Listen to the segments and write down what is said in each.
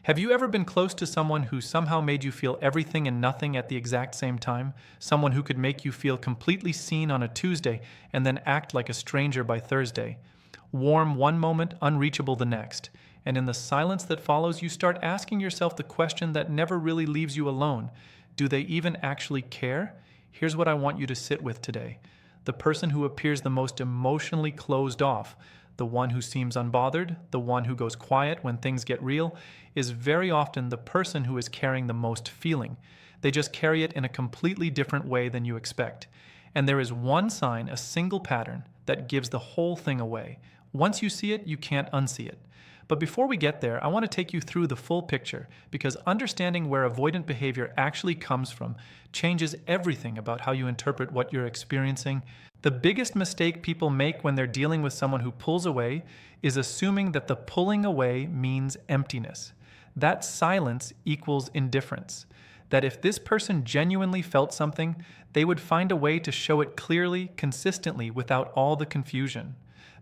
Have you ever been close to someone who somehow made you feel everything and nothing at the exact same time? Someone who could make you feel completely seen on a Tuesday and then act like a stranger by Thursday? Warm one moment, unreachable the next. And in the silence that follows, you start asking yourself the question that never really leaves you alone. Do they even actually care? Here's what I want you to sit with today. The person who appears the most emotionally closed off, the one who seems unbothered, the one who goes quiet when things get real, is very often the person who is carrying the most feeling. They just carry it in a completely different way than you expect. And there is one sign, a single pattern, that gives the whole thing away. Once you see it, you can't unsee it. But before we get there, I want to take you through the full picture, because understanding where avoidant behavior actually comes from changes everything about how you interpret what you're experiencing. The biggest mistake people make when they're dealing with someone who pulls away is assuming that the pulling away means emptiness. That silence equals indifference. That if this person genuinely felt something, they would find a way to show it clearly, consistently, without all the confusion.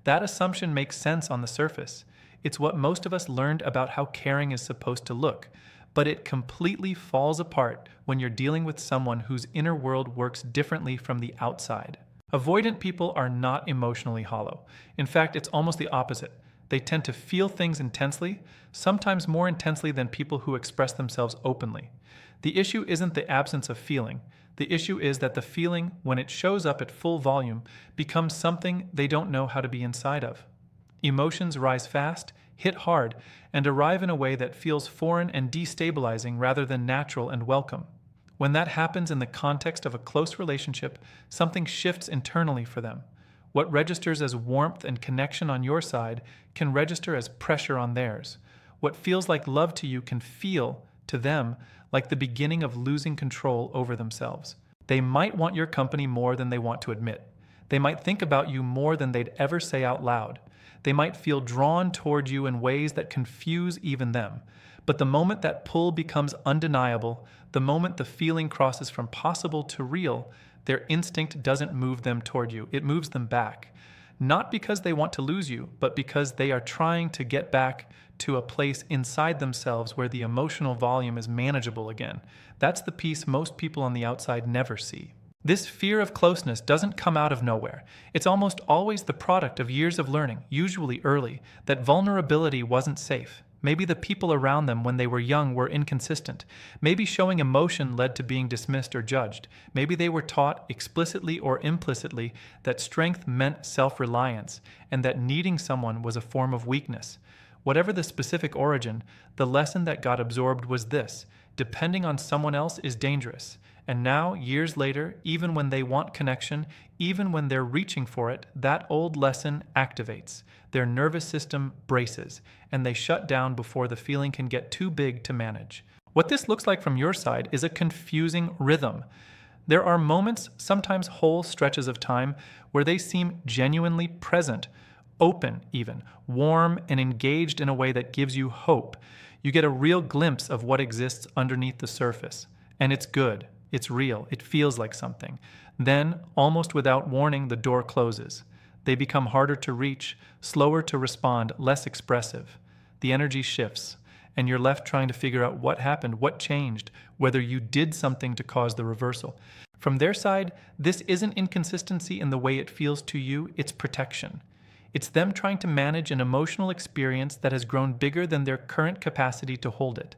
That assumption makes sense on the surface. It's what most of us learned about how caring is supposed to look, but it completely falls apart when you're dealing with someone whose inner world works differently from the outside. Avoidant people are not emotionally hollow. In fact, it's almost the opposite. They tend to feel things intensely, sometimes more intensely than people who express themselves openly. The issue isn't the absence of feeling. The issue is that the feeling, when it shows up at full volume, becomes something they don't know how to be inside of. Emotions rise fast, hit hard, and arrive in a way that feels foreign and destabilizing rather than natural and welcome. When that happens in the context of a close relationship, something shifts internally for them. What registers as warmth and connection on your side can register as pressure on theirs. What feels like love to you can feel, to them, like the beginning of losing control over themselves. They might want your company more than they want to admit. They might think about you more than they'd ever say out loud. They might feel drawn toward you in ways that confuse even them. But the moment that pull becomes undeniable, the moment the feeling crosses from possible to real, their instinct doesn't move them toward you. It moves them back. Not because they want to lose you, but because they are trying to get back to a place inside themselves where the emotional volume is manageable again. That's the piece most people on the outside never see. This fear of closeness doesn't come out of nowhere. It's almost always the product of years of learning, usually early, that vulnerability wasn't safe. Maybe the people around them when they were young were inconsistent. Maybe showing emotion led to being dismissed or judged. Maybe they were taught, explicitly or implicitly, that strength meant self-reliance, and that needing someone was a form of weakness. Whatever the specific origin, the lesson that got absorbed was this: depending on someone else is dangerous. And now, years later, even when they want connection, even when they're reaching for it, that old lesson activates. Their nervous system braces, and they shut down before the feeling can get too big to manage. What this looks like from your side is a confusing rhythm. There are moments, sometimes whole stretches of time, where they seem genuinely present, open even, warm and engaged in a way that gives you hope. You get a real glimpse of what exists underneath the surface. And it's good. It's real. It feels like something. Then, almost without warning, the door closes. They become harder to reach, slower to respond, less expressive. The energy shifts, and you're left trying to figure out what happened, what changed, whether you did something to cause the reversal. From their side, this isn't inconsistency in the way it feels to you, it's protection. It's them trying to manage an emotional experience that has grown bigger than their current capacity to hold it.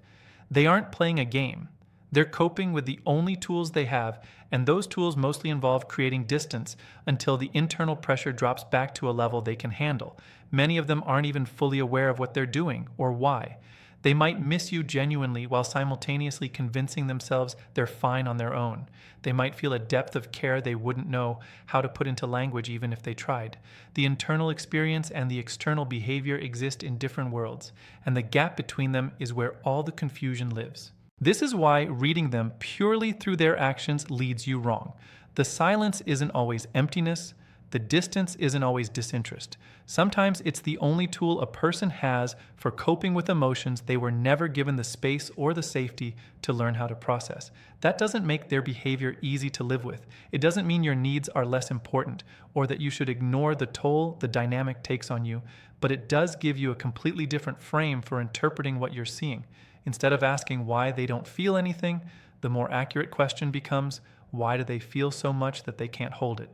They aren't playing a game. They're coping with the only tools they have, and those tools mostly involve creating distance until the internal pressure drops back to a level they can handle. Many of them aren't even fully aware of what they're doing or why. They might miss you genuinely while simultaneously convincing themselves they're fine on their own. They might feel a depth of care they wouldn't know how to put into language even if they tried. The internal experience and the external behavior exist in different worlds, and the gap between them is where all the confusion lives. This is why reading them purely through their actions leads you wrong. The silence isn't always emptiness. The distance isn't always disinterest. Sometimes it's the only tool a person has for coping with emotions they were never given the space or the safety to learn how to process. That doesn't make their behavior easy to live with. It doesn't mean your needs are less important or that you should ignore the toll the dynamic takes on you, but it does give you a completely different frame for interpreting what you're seeing. Instead of asking why they don't feel anything, the more accurate question becomes, why do they feel so much that they can't hold it?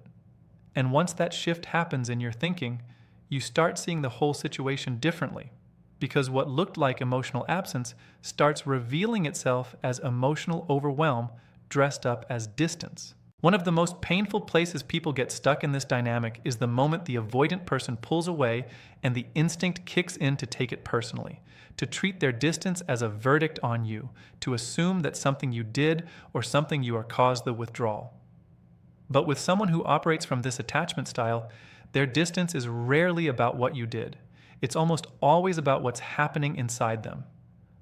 And once that shift happens in your thinking, you start seeing the whole situation differently, because what looked like emotional absence starts revealing itself as emotional overwhelm dressed up as distance. One of the most painful places people get stuck in this dynamic is the moment the avoidant person pulls away and the instinct kicks in to take it personally, to treat their distance as a verdict on you, to assume that something you did or something you are caused the withdrawal. But with someone who operates from this attachment style, their distance is rarely about what you did. It's almost always about what's happening inside them.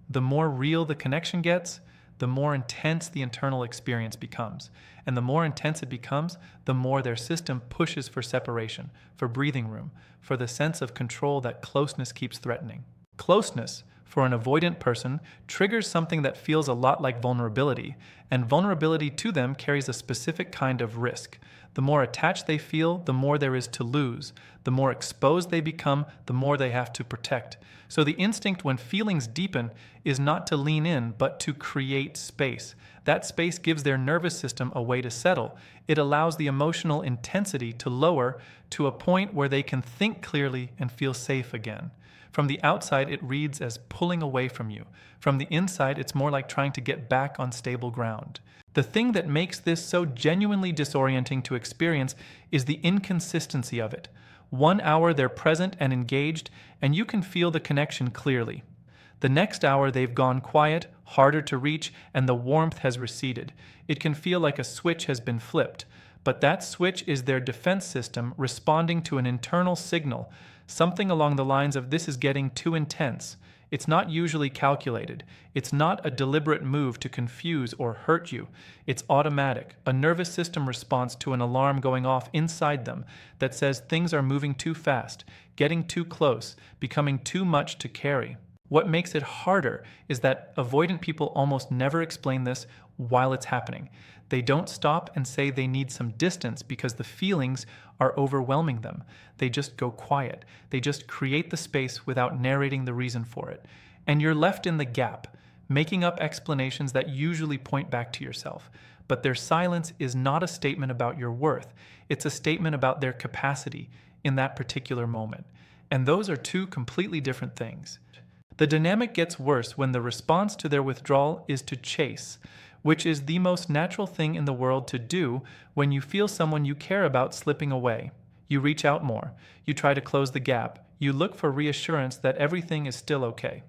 The more real the connection gets, the more intense the internal experience becomes. And the more intense it becomes, the more their system pushes for separation, for breathing room, for the sense of control that closeness keeps threatening. Closeness, for an avoidant person, triggers something that feels a lot like vulnerability, and vulnerability to them carries a specific kind of risk. The more attached they feel, the more there is to lose. The more exposed they become, the more they have to protect. So the instinct when feelings deepen is not to lean in, but to create space. That space gives their nervous system a way to settle. It allows the emotional intensity to lower to a point where they can think clearly and feel safe again. From the outside, it reads as pulling away from you. From the inside, it's more like trying to get back on stable ground. The thing that makes this so genuinely disorienting to experience is the inconsistency of it. 1 hour they're present and engaged, and you can feel the connection clearly. The next hour they've gone quiet, harder to reach, and the warmth has receded. It can feel like a switch has been flipped, but that switch is their defense system responding to an internal signal, something along the lines of "this is getting too intense." It's not usually calculated. It's not a deliberate move to confuse or hurt you. It's automatic, a nervous system response to an alarm going off inside them that says things are moving too fast, getting too close, becoming too much to carry. What makes it harder is that avoidant people almost never explain this while it's happening. They don't stop and say they need some distance because the feelings are overwhelming them. They just go quiet. They just create the space without narrating the reason for it. And you're left in the gap, making up explanations that usually point back to yourself. But their silence is not a statement about your worth. It's a statement about their capacity in that particular moment. And those are two completely different things. The dynamic gets worse when the response to their withdrawal is to chase, which is the most natural thing in the world to do when you feel someone you care about slipping away. You reach out more. You try to close the gap. You look for reassurance that everything is still okay.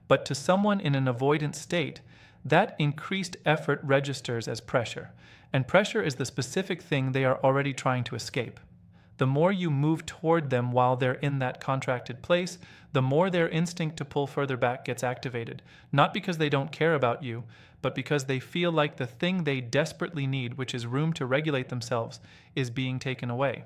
But to someone in an avoidant state, that increased effort registers as pressure. And pressure is the specific thing they are already trying to escape. The more you move toward them while they're in that contracted place, the more their instinct to pull further back gets activated. Not because they don't care about you, but because they feel like the thing they desperately need, which is room to regulate themselves, is being taken away.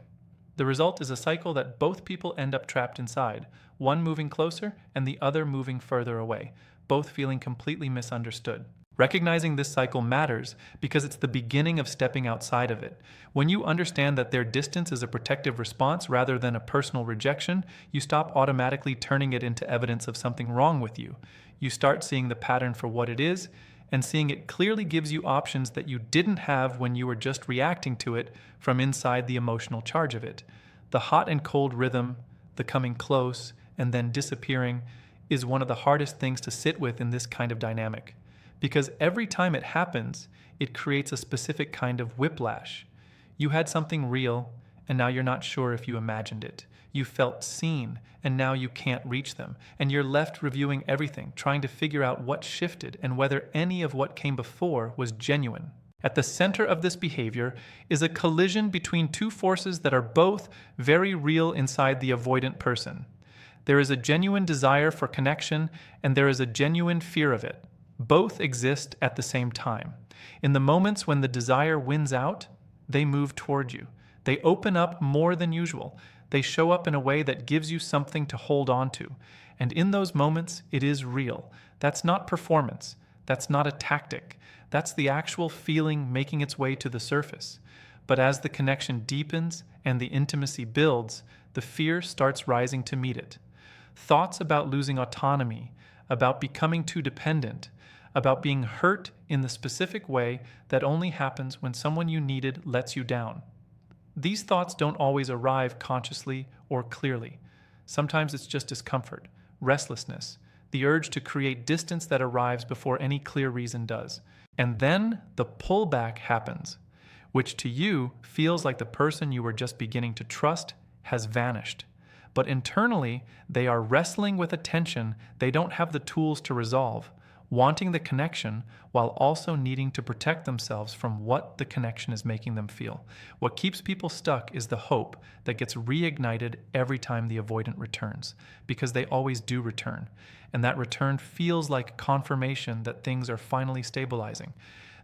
The result is a cycle that both people end up trapped inside, one moving closer and the other moving further away, both feeling completely misunderstood. Recognizing this cycle matters because it's the beginning of stepping outside of it. When you understand that their distance is a protective response rather than a personal rejection, you stop automatically turning it into evidence of something wrong with you. You start seeing the pattern for what it is, and seeing it clearly gives you options that you didn't have when you were just reacting to it from inside the emotional charge of it. The hot and cold rhythm, the coming close, and then disappearing, is one of the hardest things to sit with in this kind of dynamic. Because every time it happens, it creates a specific kind of whiplash. You had something real, and now you're not sure if you imagined it. You felt seen, and now you can't reach them. And you're left reviewing everything, trying to figure out what shifted and whether any of what came before was genuine. At the center of this behavior is a collision between two forces that are both very real inside the avoidant person. There is a genuine desire for connection, and there is a genuine fear of it. Both exist at the same time. In the moments when the desire wins out, they move toward you. They open up more than usual. They show up in a way that gives you something to hold on to. And in those moments, it is real. That's not performance. That's not a tactic. That's the actual feeling making its way to the surface. But as the connection deepens and the intimacy builds, the fear starts rising to meet it. Thoughts about losing autonomy, about becoming too dependent, about being hurt in the specific way that only happens when someone you needed lets you down. These thoughts don't always arrive consciously or clearly. Sometimes it's just discomfort, restlessness, the urge to create distance that arrives before any clear reason does. And then the pullback happens, which to you feels like the person you were just beginning to trust has vanished. But internally, they are wrestling with a tension they don't have the tools to resolve, wanting the connection while also needing to protect themselves from what the connection is making them feel. What keeps people stuck is the hope that gets reignited every time the avoidant returns, because they always do return. And that return feels like confirmation that things are finally stabilizing,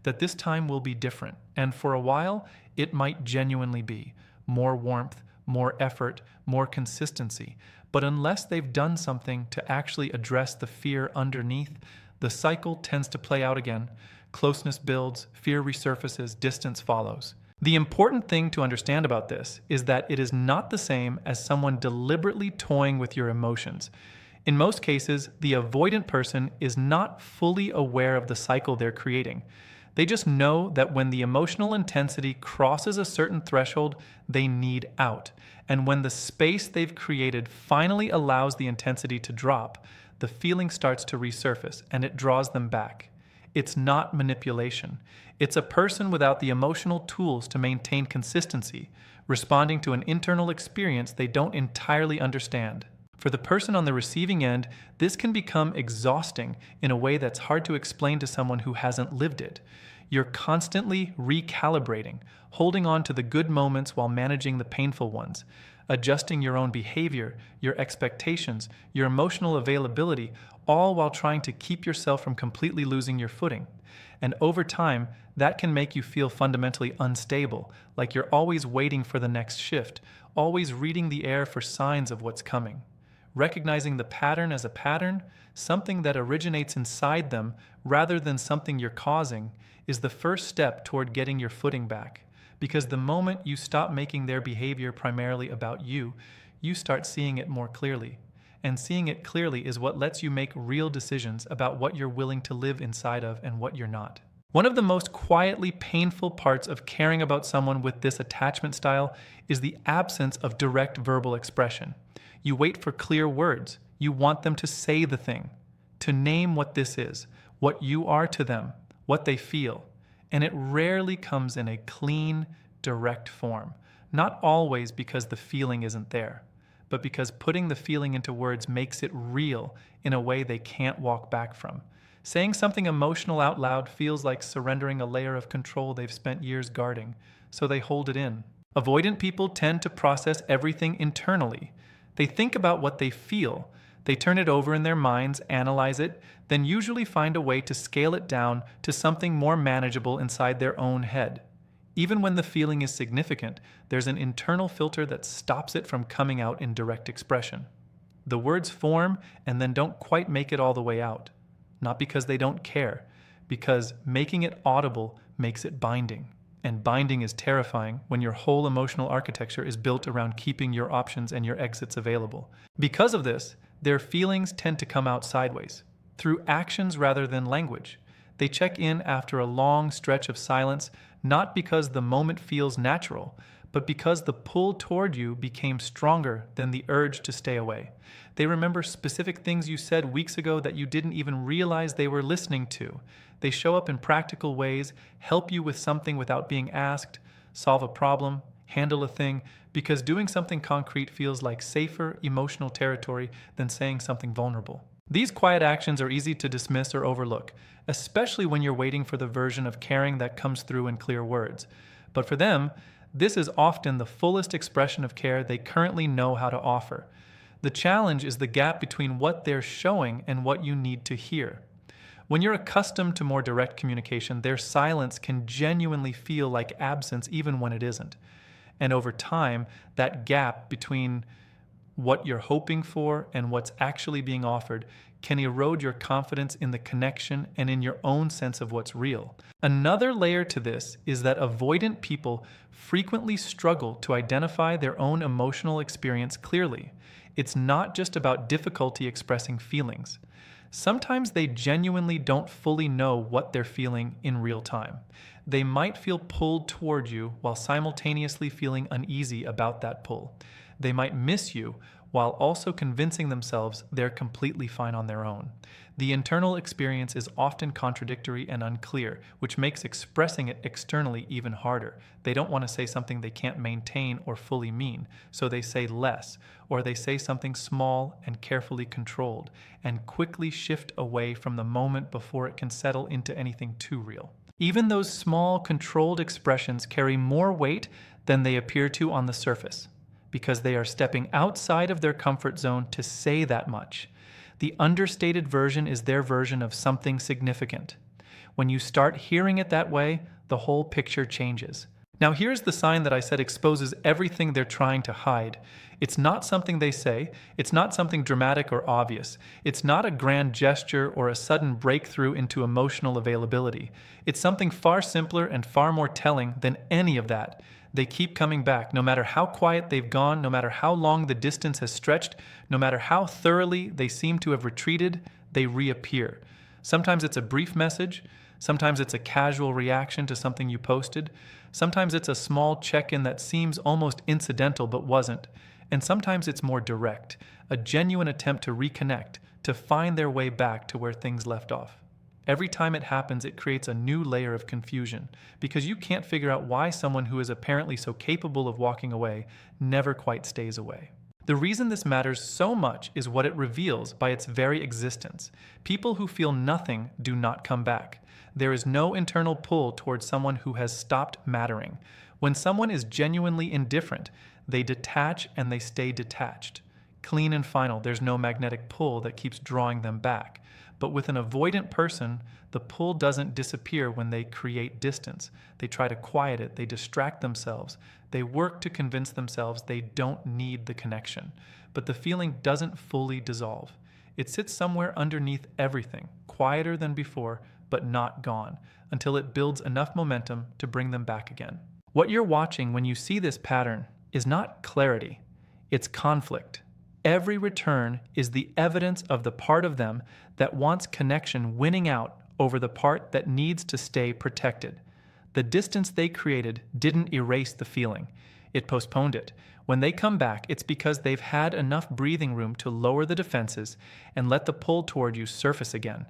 that this time will be different. And for a while, it might genuinely be more warmth, more effort, more consistency. But unless they've done something to actually address the fear underneath, the cycle tends to play out again. Closeness builds, fear resurfaces, distance follows. The important thing to understand about this is that it is not the same as someone deliberately toying with your emotions. In most cases, the avoidant person is not fully aware of the cycle they're creating. They just know that when the emotional intensity crosses a certain threshold, they need out. And when the space they've created finally allows the intensity to drop, the feeling starts to resurface and it draws them back. It's not manipulation. It's a person without the emotional tools to maintain consistency, responding to an internal experience they don't entirely understand. For the person on the receiving end, this can become exhausting in a way that's hard to explain to someone who hasn't lived it. You're constantly recalibrating, holding on to the good moments while managing the painful ones, adjusting your own behavior, your expectations, your emotional availability, all while trying to keep yourself from completely losing your footing. And over time, that can make you feel fundamentally unstable, like you're always waiting for the next shift, always reading the air for signs of what's coming. Recognizing the pattern as a pattern, something that originates inside them rather than something you're causing, is the first step toward getting your footing back. Because the moment you stop making their behavior primarily about you, you start seeing it more clearly. And seeing it clearly is what lets you make real decisions about what you're willing to live inside of and what you're not. One of the most quietly painful parts of caring about someone with this attachment style is the absence of direct verbal expression. You wait for clear words. You want them to say the thing, to name what this is, what you are to them, what they feel. And it rarely comes in a clean, direct form. Not always because the feeling isn't there, but because putting the feeling into words makes it real in a way they can't walk back from. Saying something emotional out loud feels like surrendering a layer of control they've spent years guarding, so they hold it in. Avoidant people tend to process everything internally. They think about what they feel. They turn it over in their minds, analyze it, then usually find a way to scale it down to something more manageable inside their own head. Even when the feeling is significant, there's an internal filter that stops it from coming out in direct expression. The words form and then don't quite make it all the way out. Not because they don't care, because making it audible makes it binding. And binding is terrifying when your whole emotional architecture is built around keeping your options and your exits available. Because of this, their feelings tend to come out sideways, through actions rather than language. They check in after a long stretch of silence, not because the moment feels natural, but because the pull toward you became stronger than the urge to stay away. They remember specific things you said weeks ago that you didn't even realize they were listening to. They show up in practical ways, help you with something without being asked, solve a problem, handle a thing, because doing something concrete feels like safer emotional territory than saying something vulnerable. These quiet actions are easy to dismiss or overlook, especially when you're waiting for the version of caring that comes through in clear words. But for them, this is often the fullest expression of care they currently know how to offer. The challenge is the gap between what they're showing and what you need to hear. When you're accustomed to more direct communication, their silence can genuinely feel like absence even when it isn't. And over time, that gap between what you're hoping for and what's actually being offered can erode your confidence in the connection and in your own sense of what's real. Another layer to this is that avoidant people frequently struggle to identify their own emotional experience clearly. It's not just about difficulty expressing feelings. Sometimes they genuinely don't fully know what they're feeling in real time. They might feel pulled toward you while simultaneously feeling uneasy about that pull. They might miss you while also convincing themselves they're completely fine on their own. The internal experience is often contradictory and unclear, which makes expressing it externally even harder. They don't want to say something they can't maintain or fully mean, so they say less, or they say something small and carefully controlled, and quickly shift away from the moment before it can settle into anything too real. Even those small, controlled expressions carry more weight than they appear to on the surface, because they are stepping outside of their comfort zone to say that much. The understated version is their version of something significant. When you start hearing it that way, the whole picture changes. Now here's the sign that I said exposes everything they're trying to hide. It's not something they say, it's not something dramatic or obvious, it's not a grand gesture or a sudden breakthrough into emotional availability. It's something far simpler and far more telling than any of that. They keep coming back, no matter how quiet they've gone, no matter how long the distance has stretched, no matter how thoroughly they seem to have retreated, they reappear. Sometimes it's a brief message, sometimes it's a casual reaction to something you posted, sometimes it's a small check-in that seems almost incidental but wasn't, and sometimes it's more direct, a genuine attempt to reconnect, to find their way back to where things left off. Every time it happens, it creates a new layer of confusion, because you can't figure out why someone who is apparently so capable of walking away never quite stays away. The reason this matters so much is what it reveals by its very existence. People who feel nothing do not come back. There is no internal pull towards someone who has stopped mattering. When someone is genuinely indifferent, they detach and they stay detached. Clean and final, there's no magnetic pull that keeps drawing them back. But with an avoidant person, the pull doesn't disappear when they create distance. They try to quiet it, they distract themselves, they work to convince themselves they don't need the connection. But the feeling doesn't fully dissolve. It sits somewhere underneath everything, quieter than before, but not gone, until it builds enough momentum to bring them back again. What you're watching when you see this pattern is not clarity, it's conflict. Every return is the evidence of the part of them that wants connection winning out over the part that needs to stay protected. The distance they created didn't erase the feeling. It postponed it. When they come back, it's because they've had enough breathing room to lower the defenses and let the pull toward you surface again.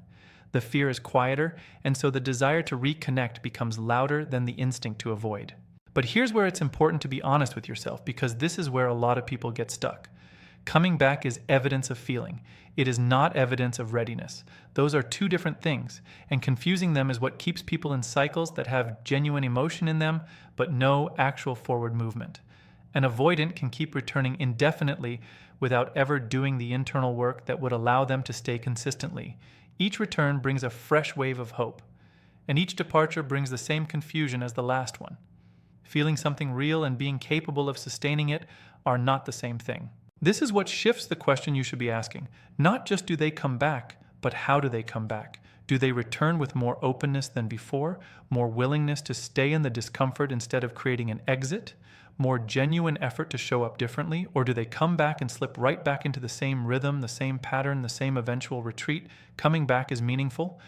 The fear is quieter, and so the desire to reconnect becomes louder than the instinct to avoid. But here's where it's important to be honest with yourself, because this is where a lot of people get stuck. Coming back is evidence of feeling. It is not evidence of readiness. Those are two different things, and confusing them is what keeps people in cycles that have genuine emotion in them, but no actual forward movement. An avoidant can keep returning indefinitely without ever doing the internal work that would allow them to stay consistently. Each return brings a fresh wave of hope, and each departure brings the same confusion as the last one. Feeling something real and being capable of sustaining it are not the same thing. This is what shifts the question you should be asking. Not just do they come back, but how do they come back? Do they return with more openness than before, more willingness to stay in the discomfort instead of creating an exit, more genuine effort to show up differently, or do they come back and slip right back into the same rhythm, the same pattern, the same eventual retreat? Coming back is meaningful,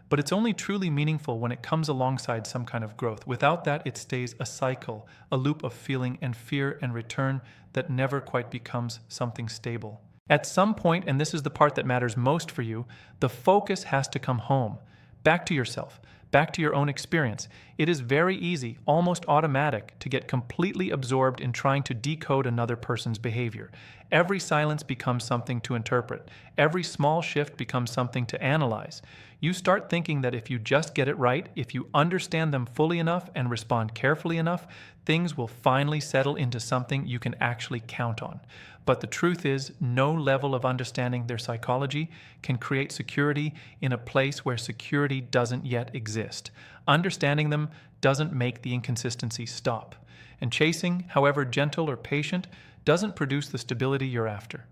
but it's only truly meaningful when it comes alongside some kind of growth. Without that, it stays a cycle, a loop of feeling and fear and return that never quite becomes something stable. At some point, and this is the part that matters most for you, the focus has to come home, back to yourself, back to your own experience. It is very easy, almost automatic, to get completely absorbed in trying to decode another person's behavior. Every silence becomes something to interpret. Every small shift becomes something to analyze. You start thinking that if you just get it right, if you understand them fully enough and respond carefully enough, things will finally settle into something you can actually count on. But the truth is, no level of understanding their psychology can create security in a place where security doesn't yet exist. Understanding them doesn't make the inconsistency stop. And chasing, however gentle or patient, doesn't produce the stability you're after.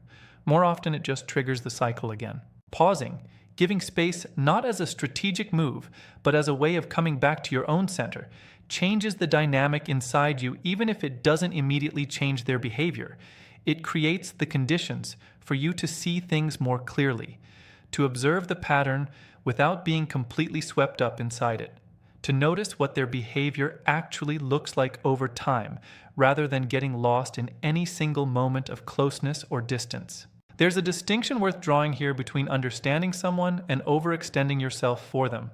More often, it just triggers the cycle again. Pausing, giving space not as a strategic move, but as a way of coming back to your own center, changes the dynamic inside you even if it doesn't immediately change their behavior. It creates the conditions for you to see things more clearly, to observe the pattern without being completely swept up inside it, to notice what their behavior actually looks like over time, rather than getting lost in any single moment of closeness or distance. There's a distinction worth drawing here between understanding someone and overextending yourself for them.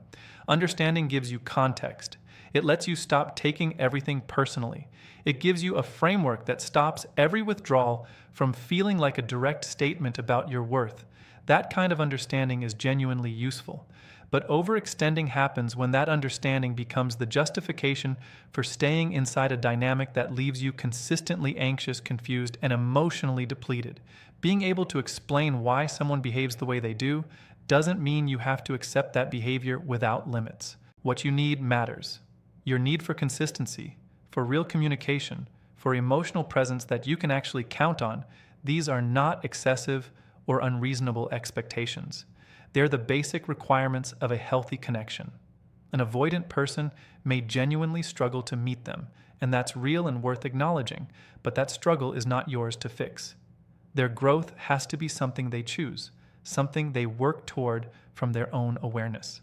Understanding gives you context. It lets you stop taking everything personally. It gives you a framework that stops every withdrawal from feeling like a direct statement about your worth. That kind of understanding is genuinely useful. But overextending happens when that understanding becomes the justification for staying inside a dynamic that leaves you consistently anxious, confused, and emotionally depleted. Being able to explain why someone behaves the way they do doesn't mean you have to accept that behavior without limits. What you need matters. Your need for consistency, for real communication, for emotional presence that you can actually count on, these are not excessive or unreasonable expectations. They're the basic requirements of a healthy connection. An avoidant person may genuinely struggle to meet them, and that's real and worth acknowledging, but that struggle is not yours to fix. Their growth has to be something they choose, something they work toward from their own awareness.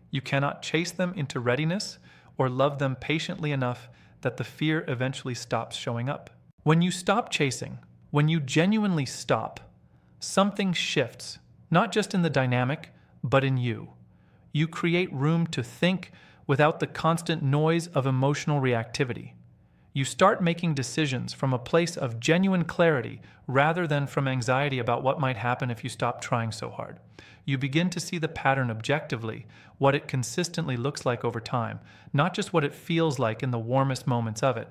You cannot chase them into readiness or love them patiently enough that the fear eventually stops showing up. When you stop chasing, when you genuinely stop, something shifts. Not just in the dynamic, but in you. You create room to think without the constant noise of emotional reactivity. You start making decisions from a place of genuine clarity rather than from anxiety about what might happen if you stop trying so hard. You begin to see the pattern objectively, what it consistently looks like over time, not just what it feels like in the warmest moments of it.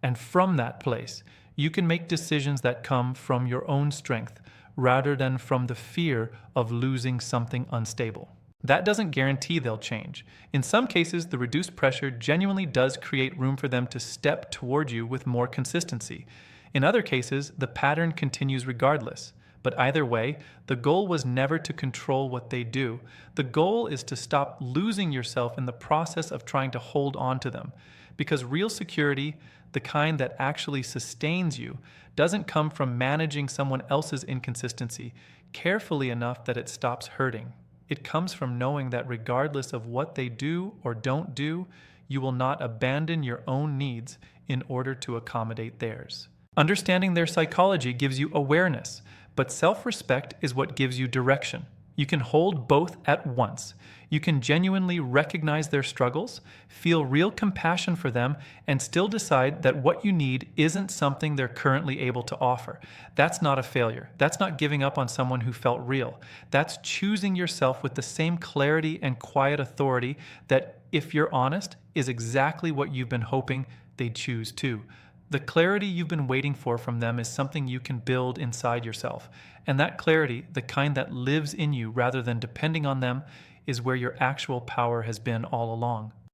And from that place, you can make decisions that come from your own strength, rather than from the fear of losing something unstable. That doesn't guarantee they'll change. In some cases, the reduced pressure genuinely does create room for them to step toward you with more consistency. In other cases, the pattern continues regardless. But either way, the goal was never to control what they do. The goal is to stop losing yourself in the process of trying to hold on to them. Because real security, the kind that actually sustains you, doesn't come from managing someone else's inconsistency carefully enough that it stops hurting. It comes from knowing that regardless of what they do or don't do, you will not abandon your own needs in order to accommodate theirs. Understanding their psychology gives you awareness, but self-respect is what gives you direction. You can hold both at once. You can genuinely recognize their struggles, feel real compassion for them, and still decide that what you need isn't something they're currently able to offer. That's not a failure. That's not giving up on someone who felt real. That's choosing yourself with the same clarity and quiet authority that, if you're honest, is exactly what you've been hoping they'd choose too. The clarity you've been waiting for from them is something you can build inside yourself. And that clarity, the kind that lives in you rather than depending on them, is where your actual power has been all along.